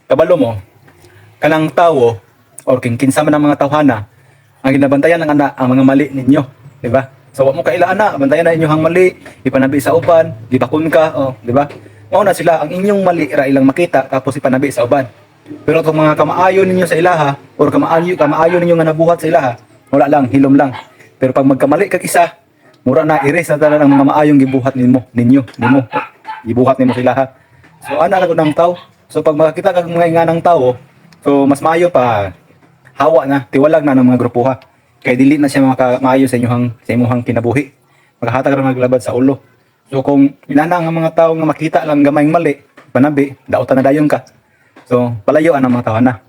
kabalo mo kanang tawo or kinsa man ang mga tawhana ang ginabantayan ng ana ang mga mali ninyo, di ba? So wa mo kaila ana, bantayan na inyong mali, ipanabi sa uban, gibakon ka, di ba? Mao na sila ang inyong mali ra ilang makita tapos ipanabi sa uban. Pero kung mga kamaayo ninyo sa ilaha or kamaayo ninyo nga nabuhat sa ilaha, wala lang, hilom lang. Pero pag magkamali kag isa, mura na erase na tanan ang mga maayong gibuhat nimo, gibuhat nimo sa ilaha. So ana ra gud ang tao. So pag makakita kag mga inganang tao, so mas maayo pa hawa na, tiwalag na ng mga grupuha. Kaya dili na siya maayo sa inyong kinabuhi. Maghatag ra maglabad sa ulo. So kung inana ang mga tao nga makita lang gamayng mali, panabi, daotan na dayon ka. So palayo ang mga tao na.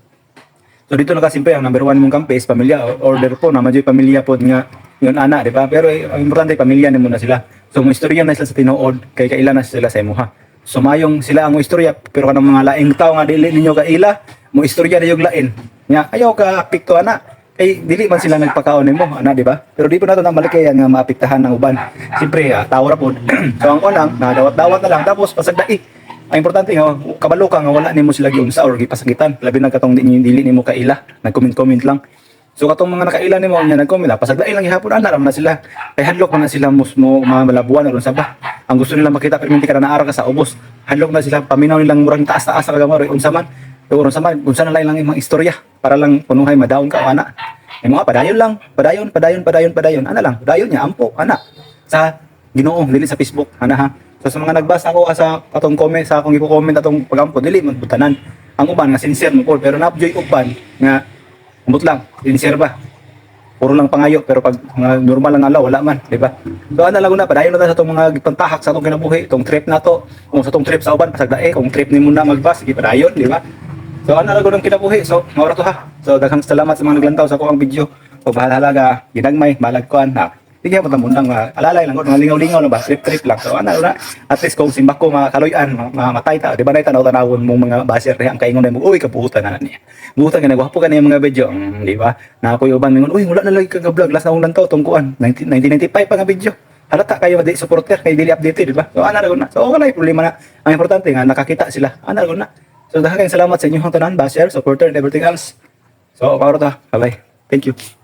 So dito na kasimple ang number 1 mong kampi is pamilya. Order po na madyo pamilya po nga yun ana, di ba? Pero ang importante pamilya nimo na sila. So mo istorya na sila sa tinuod kay kaila na sila sa imuha. So mayong sila ang mo istorya pero kanang mga laing tao nga dili ninyo kaila, mo istorya na yung lain. Nga ayaw ka apekto ana. Eh dili man sila nagpakaon nimo ana, di ba? Pero di po nato nang malikayan nga maapektahan ng uban. Siyempre tawo ra pod. So ang unang nadawat-dawat na lang tapos pasagdai. Ang importante nga kabalo ka nga wala nimo sila giunsa or gipasagitan. Labi na katong dili nimo kaila, nag-comment lang. So katong mga nakaila nimo nya nag-comment pasagdai lang gihapon ana ra man na sila. Kay hadlok man na sila mo malabuan or unsa ba. Ang gusto nila makita perminti ka na naara ka sa ubos. Hadlok na sila paminaw nilang murang taas-taas ra gamay unsa man. Pero unsa man unsa na lang imong istorya para lang punuhay madaon ka ana. Ay mga padayon. Ana lang, padayon niya ampo ana. Sa Ginoo dili sa Facebook ana ha. So sa mga nagbasa ko sa atong comment sa akong i-comment atong pagampo dili man butanan. Ang uban nga sincere mo pero napjoy uban nga umot lang, sincere ba? Puro lang pangayo pero pag mga normal lang alaw wala man, di ba? So ana lang na padayon na ta sa atong mga gipantahak sa atong kinabuhi, itong trip nato. Kung sa atong trip sa uban pasagdae, kung trip nimo na magbas, sige padayon, di ba? So ana lang ng kinabuhi. So mao ra to ha. So daghang salamat sa mga naglantaw sa akong video. O bahala ga ginagmay balag kuan na. Sige mo tamundang alalay lang mga lingaw-lingaw na ba trip lang. So ana na at least kung simba ko makakaloyan, mamatay ta, di ba nay tanaw-tanawon mong mga baser ang kaingon mo, uy kapuhutan na niya. Buhutan ka nagwapo ka na yung mga video, di ba? Na ako yung uban mingon, uy wala na lagi ka vlog last na akong lantaw tong kuan 1995 pa nga video. Halata kayo di supporter kay dili updated, di ba? So ana ra na. So okay na problema na. Ang importante nga nakakita sila. Ana ra na. So daghang salamat sa inyong tanan, baser, supporter and everything else. So, para ta. Bye-bye. Thank you.